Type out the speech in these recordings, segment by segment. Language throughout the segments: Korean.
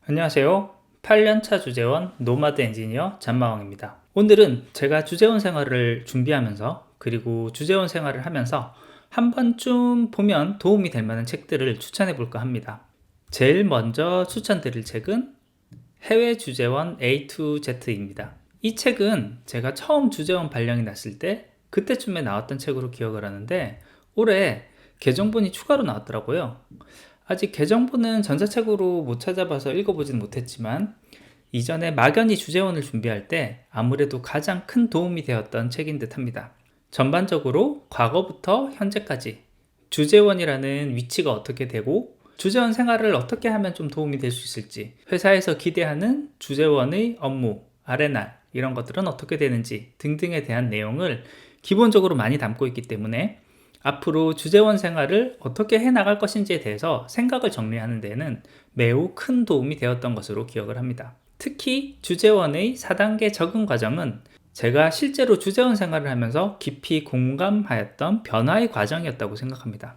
안녕하세요. 8년차 주재원 노마드 엔지니어 잔마왕입니다. 오늘은 제가 주재원 생활을 준비하면서 그리고 주재원 생활을 하면서 한 번쯤 보면 도움이 될 만한 책들을 추천해 볼까 합니다. 제일 먼저 추천드릴 책은 해외 주재원 A to Z입니다. 이 책은 제가 처음 주재원 발령이 났을 때 그때쯤에 나왔던 책으로 기억을 하는데 올해 개정본이 추가로 나왔더라고요. 아직 개정본은 전자책으로 못 찾아봐서 읽어보지는 못했지만 이전에 막연히 주재원을 준비할 때 아무래도 가장 큰 도움이 되었던 책인 듯 합니다. 전반적으로 과거부터 현재까지 주재원이라는 위치가 어떻게 되고 주재원 생활을 어떻게 하면 좀 도움이 될 수 있을지, 회사에서 기대하는 주재원의 업무, R&R 이런 것들은 어떻게 되는지 등등에 대한 내용을 기본적으로 많이 담고 있기 때문에 앞으로 주재원 생활을 어떻게 해나갈 것인지에 대해서 생각을 정리하는 데는 매우 큰 도움이 되었던 것으로 기억을 합니다. 특히 주재원의 4단계 적응 과정은 제가 실제로 주재원 생활을 하면서 깊이 공감하였던 변화의 과정이었다고 생각합니다.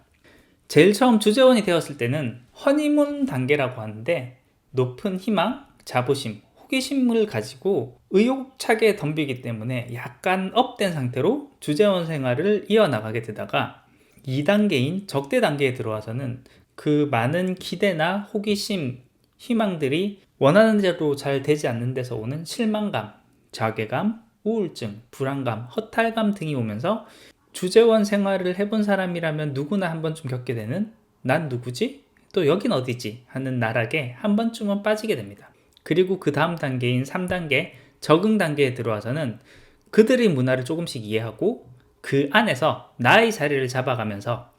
제일 처음 주재원이 되었을 때는 허니문 단계라고 하는데 높은 희망, 자부심, 호기심을 가지고 의욕차게 덤비기 때문에 약간 업된 상태로 주재원 생활을 이어나가게 되다가 2단계인 적대 단계에 들어와서는 그 많은 기대나 호기심, 희망들이 원하는 대로 잘 되지 않는 데서 오는 실망감, 자괴감, 우울증, 불안감, 허탈감 등이 오면서 주재원 생활을 해본 사람이라면 누구나 한 번쯤 겪게 되는 난 누구지? 또 여긴 어디지? 하는 나락에 한 번쯤은 빠지게 됩니다. 그리고 그 다음 단계인 3단계 적응 단계에 들어와서는 그들의 문화를 조금씩 이해하고 그 안에서 나의 자리를 잡아가면서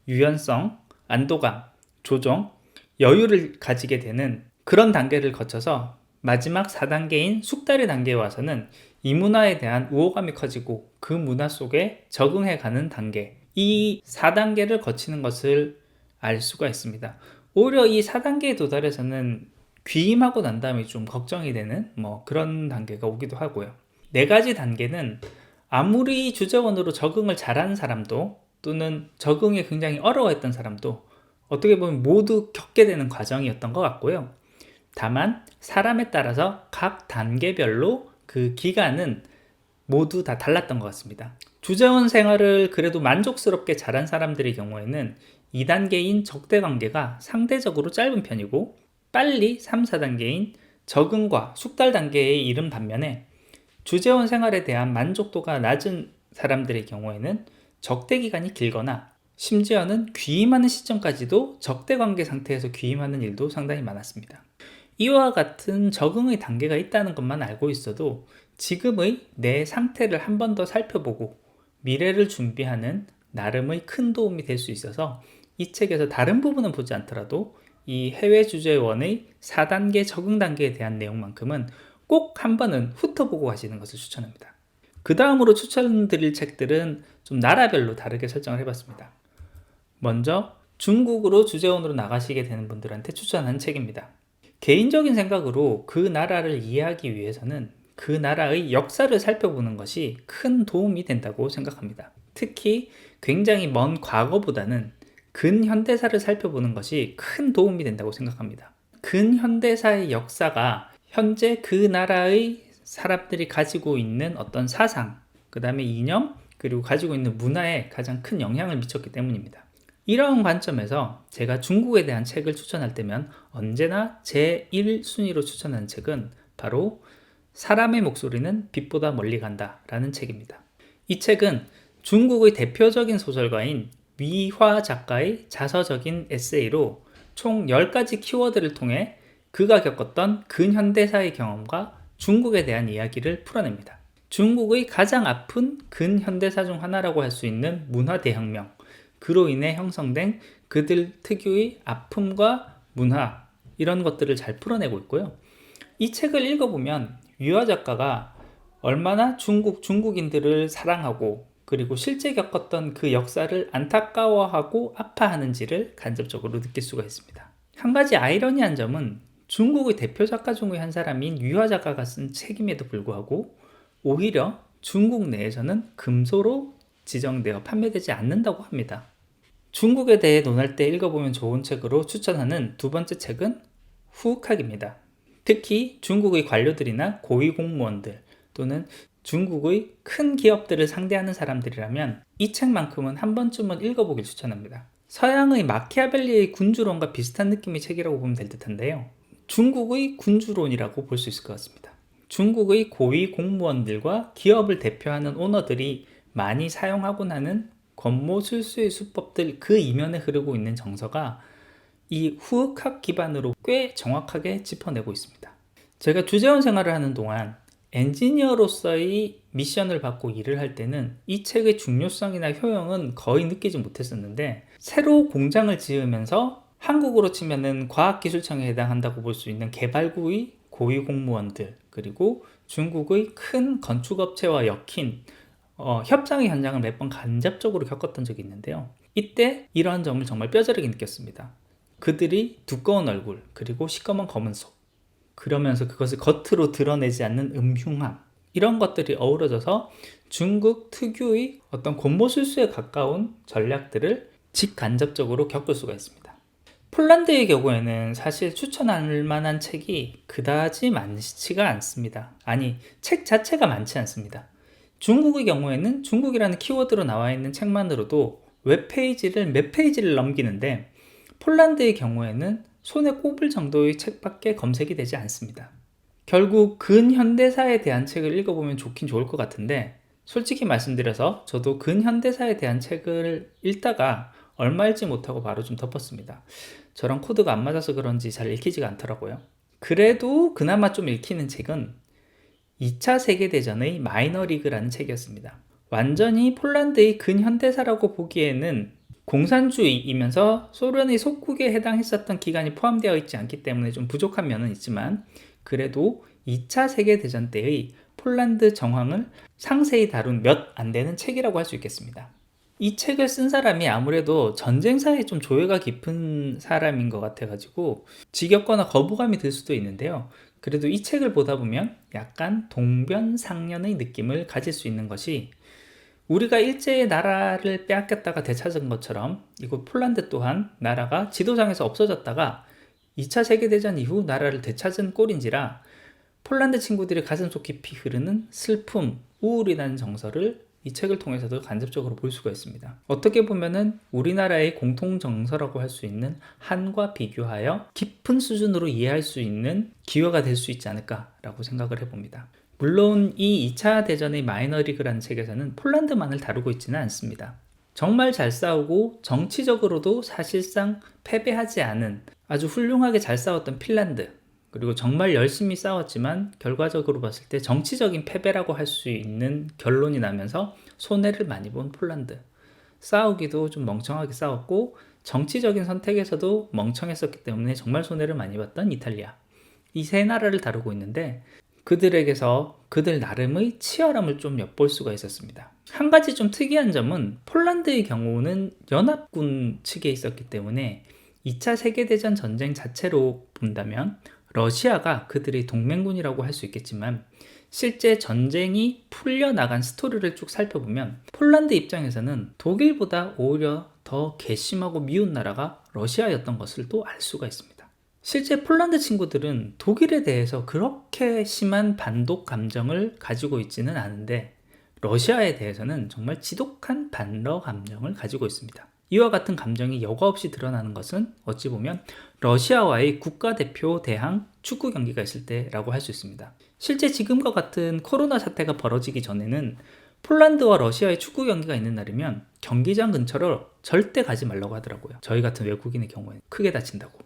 유연성, 안도감, 조정, 여유를 가지게 되는 그런 단계를 거쳐서 마지막 4단계인 숙달의 단계에 와서는 이 문화에 대한 우호감이 커지고 그 문화 속에 적응해가는 단계, 이 4단계를 거치는 것을 알 수가 있습니다. 오히려 이 4단계에 도달해서는 귀임하고 난 다음에 좀 걱정이 되는 그런 단계가 오기도 하고요. 4가지 단계는 아무리 주재원으로 적응을 잘하는 사람도 또는 적응이 굉장히 어려워했던 사람도 어떻게 보면 모두 겪게 되는 과정이었던 것 같고요. 다만 사람에 따라서 각 단계별로 그 기간은 모두 다 달랐던 것 같습니다. 주재원 생활을 그래도 만족스럽게 잘한 사람들의 경우에는 2단계인 적대 관계가 상대적으로 짧은 편이고 빨리 3, 4단계인 적응과 숙달 단계에 이른 반면에 주재원 생활에 대한 만족도가 낮은 사람들의 경우에는 적대 기간이 길거나 심지어는 귀임하는 시점까지도 적대 관계 상태에서 귀임하는 일도 상당히 많았습니다. 이와 같은 적응의 단계가 있다는 것만 알고 있어도 지금의 내 상태를 한 번 더 살펴보고 미래를 준비하는 나름의 큰 도움이 될 수 있어서 이 책에서 다른 부분은 보지 않더라도 이 해외 주재원의 4단계 적응 단계에 대한 내용만큼은 꼭 한 번은 훑어보고 가시는 것을 추천합니다. 그 다음으로 추천드릴 책들은 좀 나라별로 다르게 설정을 해봤습니다. 먼저 중국으로 주재원으로 나가시게 되는 분들한테 추천한 책입니다. 개인적인 생각으로 그 나라를 이해하기 위해서는 그 나라의 역사를 살펴보는 것이 큰 도움이 된다고 생각합니다. 특히 굉장히 먼 과거보다는 근현대사를 살펴보는 것이 큰 도움이 된다고 생각합니다. 근현대사의 역사가 현재 그 나라의 사람들이 가지고 있는 어떤 사상, 그 다음에 이념, 그리고 가지고 있는 문화에 가장 큰 영향을 미쳤기 때문입니다. 이러한 관점에서 제가 중국에 대한 책을 추천할 때면 언제나 제1순위로 추천하는 책은 바로 사람의 목소리는 빛보다 멀리 간다 라는 책입니다. 이 책은 중국의 대표적인 소설가인 위화 작가의 자서적인 에세이로 총 10가지 키워드를 통해 그가 겪었던 근현대사의 경험과 중국에 대한 이야기를 풀어냅니다. 중국의 가장 아픈 근현대사 중 하나라고 할 수 있는 문화대혁명, 그로 인해 형성된 그들 특유의 아픔과 문화, 이런 것들을 잘 풀어내고 있고요. 이 책을 읽어보면 위화 작가가 얼마나 중국인들을 사랑하고 그리고 실제 겪었던 그 역사를 안타까워하고 아파하는지를 간접적으로 느낄 수가 있습니다. 한 가지 아이러니한 점은 중국의 대표 작가 중의 한 사람인 위화 작가가 쓴 책임에도 불구하고 오히려 중국 내에서는 금소로 지정되어 판매되지 않는다고 합니다. 중국에 대해 논할 때 읽어보면 좋은 책으로 추천하는 두 번째 책은 후흑학입니다. 특히 중국의 관료들이나 고위공무원들 또는 중국의 큰 기업들을 상대하는 사람들이라면 이 책만큼은 한 번쯤은 읽어보길 추천합니다. 서양의 마키아벨리의 군주론과 비슷한 느낌의 책이라고 보면 될 듯한데요. 중국의 군주론이라고 볼 수 있을 것 같습니다. 중국의 고위 공무원들과 기업을 대표하는 오너들이 많이 사용하곤 하는 권모술수의 수법들 그 이면에 흐르고 있는 정서가 이 후흑학 기반으로 꽤 정확하게 짚어내고 있습니다. 제가 주재원 생활을 하는 동안 엔지니어로서의 미션을 받고 일을 할 때는 이 책의 중요성이나 효용은 거의 느끼지 못했었는데 새로 공장을 지으면서 한국으로 치면은 과학기술청에 해당한다고 볼 수 있는 개발구의 고위공무원들 그리고 중국의 큰 건축업체와 엮인 협상의 현장을 몇 번 간접적으로 겪었던 적이 있는데요. 이때 이러한 점을 정말 뼈저리게 느꼈습니다. 그들이 두꺼운 얼굴 그리고 시꺼먼 검은 속 그러면서 그것을 겉으로 드러내지 않는 음흉함 이런 것들이 어우러져서 중국 특유의 어떤 권모술수에 가까운 전략들을 직간접적으로 겪을 수가 있습니다. 폴란드의 경우에는 사실 추천할 만한 책이 그다지 많지가 않습니다. 아니, 책 자체가 많지 않습니다. 중국의 경우에는 중국이라는 키워드로 나와 있는 책만으로도 웹페이지를 몇 페이지를 넘기는데 폴란드의 경우에는 손에 꼽을 정도의 책밖에 검색이 되지 않습니다. 결국 근현대사에 대한 책을 읽어보면 좋긴 좋을 것 같은데 솔직히 말씀드려서 저도 근현대사에 대한 책을 읽다가 얼마 읽지 못하고 바로 좀 덮었습니다. 저랑 코드가 안 맞아서 그런지 잘 읽히지가 않더라고요. 그래도 그나마 좀 읽히는 책은 2차 세계대전의 마이너리그라는 책이었습니다. 완전히 폴란드의 근현대사라고 보기에는 공산주의이면서 소련의 속국에 해당했었던 기간이 포함되어 있지 않기 때문에 좀 부족한 면은 있지만 그래도 2차 세계대전 때의 폴란드 정황을 상세히 다룬 몇 안 되는 책이라고 할 수 있겠습니다. 이 책을 쓴 사람이 아무래도 전쟁사에 좀 조예가 깊은 사람인 것 같아가지고 지겹거나 거부감이 들 수도 있는데요. 그래도 이 책을 보다 보면 약간 동변상련의 느낌을 가질 수 있는 것이 우리가 일제의 나라를 빼앗겼다가 되찾은 것처럼 이곳 폴란드 또한 나라가 지도상에서 없어졌다가 2차 세계대전 이후 나라를 되찾은 꼴인지라 폴란드 친구들이 가슴속 깊이 흐르는 슬픔, 우울이라는 정서를 이 책을 통해서도 간접적으로 볼 수가 있습니다. 어떻게 보면은 우리나라의 공통 정서라고 할 수 있는 한과 비교하여 깊은 수준으로 이해할 수 있는 기회가 될 수 있지 않을까라고 생각을 해봅니다. 물론 이 2차 대전의 마이너리그라는 책에서는 폴란드만을 다루고 있지는 않습니다. 정말 잘 싸우고 정치적으로도 사실상 패배하지 않은 아주 훌륭하게 잘 싸웠던 핀란드 그리고 정말 열심히 싸웠지만 결과적으로 봤을 때 정치적인 패배라고 할 수 있는 결론이 나면서 손해를 많이 본 폴란드 싸우기도 좀 멍청하게 싸웠고 정치적인 선택에서도 멍청했었기 때문에 정말 손해를 많이 봤던 이탈리아 이 세 나라를 다루고 있는데 그들에게서 그들 나름의 치열함을 좀 엿볼 수가 있었습니다. 한 가지 좀 특이한 점은 폴란드의 경우는 연합군 측에 있었기 때문에 2차 세계대전 전쟁 자체로 본다면 러시아가 그들의 동맹군이라고 할 수 있겠지만 실제 전쟁이 풀려나간 스토리를 쭉 살펴보면 폴란드 입장에서는 독일보다 오히려 더 괘씸하고 미운 나라가 러시아였던 것을 또 알 수가 있습니다. 실제 폴란드 친구들은 독일에 대해서 그렇게 심한 반독 감정을 가지고 있지는 않은데 러시아에 대해서는 정말 지독한 반러 감정을 가지고 있습니다. 이와 같은 감정이 여과 없이 드러나는 것은 어찌 보면 러시아와의 국가대표 대항 축구 경기가 있을 때라고 할 수 있습니다. 실제 지금과 같은 코로나 사태가 벌어지기 전에는 폴란드와 러시아의 축구 경기가 있는 날이면 경기장 근처로 절대 가지 말라고 하더라고요. 저희 같은 외국인의 경우에는 크게 다친다고.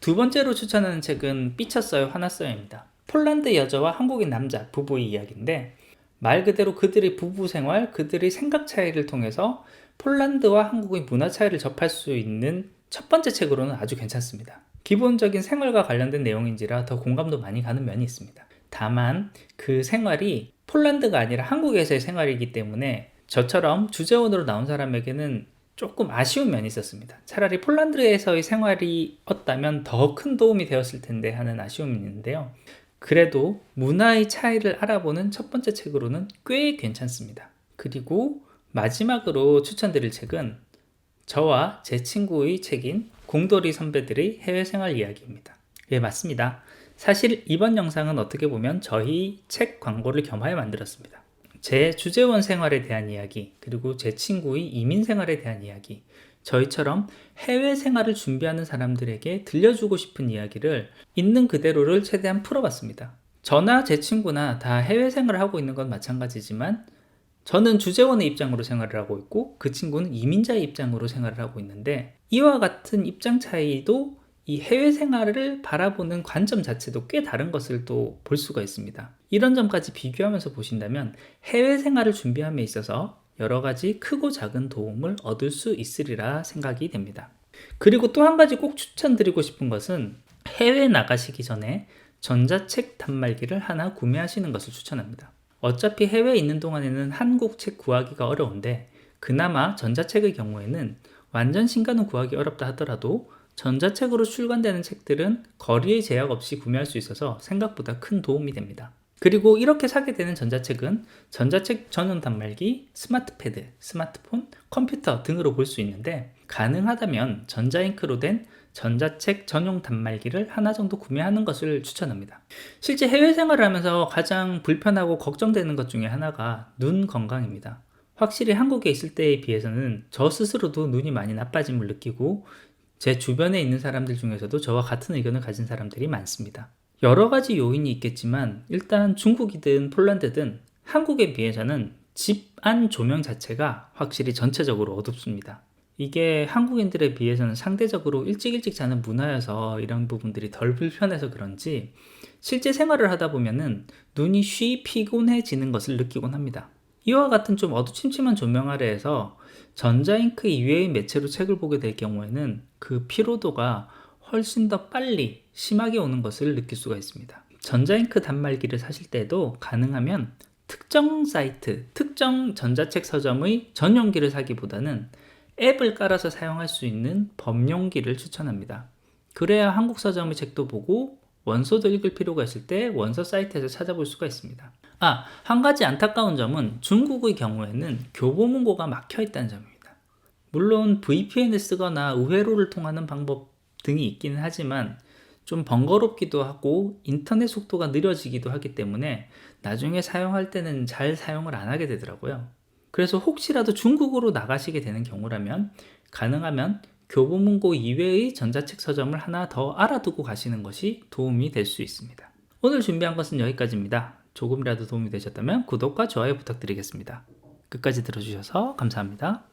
두 번째로 추천하는 책은 삐쳤어요 화났어요입니다. 폴란드 여자와 한국인 남자 부부의 이야기인데 말 그대로 그들의 부부 생활, 그들의 생각 차이를 통해서 폴란드와 한국의 문화 차이를 접할 수 있는 첫 번째 책으로는 아주 괜찮습니다. 기본적인 생활과 관련된 내용인지라 더 공감도 많이 가는 면이 있습니다. 다만 그 생활이 폴란드가 아니라 한국에서의 생활이기 때문에 저처럼 주재원으로 나온 사람에게는 조금 아쉬운 면이 있었습니다. 차라리 폴란드에서의 생활이었다면 더 큰 도움이 되었을 텐데 하는 아쉬움이 있는데요. 그래도 문화의 차이를 알아보는 첫 번째 책으로는 꽤 괜찮습니다. 그리고 마지막으로 추천드릴 책은 저와 제 친구의 책인 공돌이 선배들의 해외생활 이야기입니다. 예, 맞습니다. 사실 이번 영상은 어떻게 보면 저희 책 광고를 겸하여 만들었습니다. 제 주재원 생활에 대한 이야기, 그리고 제 친구의 이민 생활에 대한 이야기, 저희처럼 해외 생활을 준비하는 사람들에게 들려주고 싶은 이야기를 있는 그대로를 최대한 풀어봤습니다. 저나 제 친구나 다 해외 생활을 하고 있는 건 마찬가지지만 저는 주재원의 입장으로 생활을 하고 있고 그 친구는 이민자의 입장으로 생활을 하고 있는데, 이와 같은 입장 차이도 이 해외 생활을 바라보는 관점 자체도 꽤 다른 것을 또 볼 수가 있습니다. 이런 점까지 비교하면서 보신다면 해외 생활을 준비함에 있어서 여러 가지 크고 작은 도움을 얻을 수 있으리라 생각이 됩니다. 그리고 또 한 가지 꼭 추천드리고 싶은 것은 해외 나가시기 전에 전자책 단말기를 하나 구매하시는 것을 추천합니다. 어차피 해외에 있는 동안에는 한국 책 구하기가 어려운데, 그나마 전자책의 경우에는 완전 신간은 구하기 어렵다 하더라도 전자책으로 출간되는 책들은 거리의 제약 없이 구매할 수 있어서 생각보다 큰 도움이 됩니다. 그리고 이렇게 사게 되는 전자책은 전자책 전용 단말기, 스마트패드, 스마트폰, 컴퓨터 등으로 볼 수 있는데, 가능하다면 전자잉크로 된 전자책 전용 단말기를 하나 정도 구매하는 것을 추천합니다. 실제 해외 생활을 하면서 가장 불편하고 걱정되는 것 중에 하나가 눈 건강입니다. 확실히 한국에 있을 때에 비해서는 저 스스로도 눈이 많이 나빠짐을 느끼고, 제 주변에 있는 사람들 중에서도 저와 같은 의견을 가진 사람들이 많습니다. 여러 가지 요인이 있겠지만 일단 중국이든 폴란드든 한국에 비해서는 집 안 조명 자체가 확실히 전체적으로 어둡습니다. 이게 한국인들에 비해서는 상대적으로 일찍 자는 문화여서 이런 부분들이 덜 불편해서 그런지 실제 생활을 하다 보면은 눈이 쉬 피곤해지는 것을 느끼곤 합니다. 이와 같은 좀 어두침침한 조명 아래에서 전자잉크 이외의 매체로 책을 보게 될 경우에는 그 피로도가 훨씬 더 빨리 심하게 오는 것을 느낄 수가 있습니다. 전자잉크 단말기를 사실 때도 가능하면 특정 사이트, 특정 전자책 서점의 전용기를 사기보다는 앱을 깔아서 사용할 수 있는 범용기를 추천합니다. 그래야 한국 서점의 책도 보고 원서도 읽을 필요가 있을 때 원서 사이트에서 찾아볼 수가 있습니다. 한 가지 안타까운 점은 중국의 경우에는 교보문고가 막혀 있다는 점입니다. 물론 VPN을 쓰거나 우회로를 통하는 방법 등이 있기는 하지만 좀 번거롭기도 하고 인터넷 속도가 느려지기도 하기 때문에 나중에 사용할 때는 잘 사용을 안 하게 되더라고요. 그래서 혹시라도 중국으로 나가시게 되는 경우라면 가능하면 교보문고 이외의 전자책 서점을 하나 더 알아두고 가시는 것이 도움이 될 수 있습니다. 오늘 준비한 것은 여기까지입니다. 조금이라도 도움이 되셨다면 구독과 좋아요 부탁드리겠습니다. 끝까지 들어주셔서 감사합니다.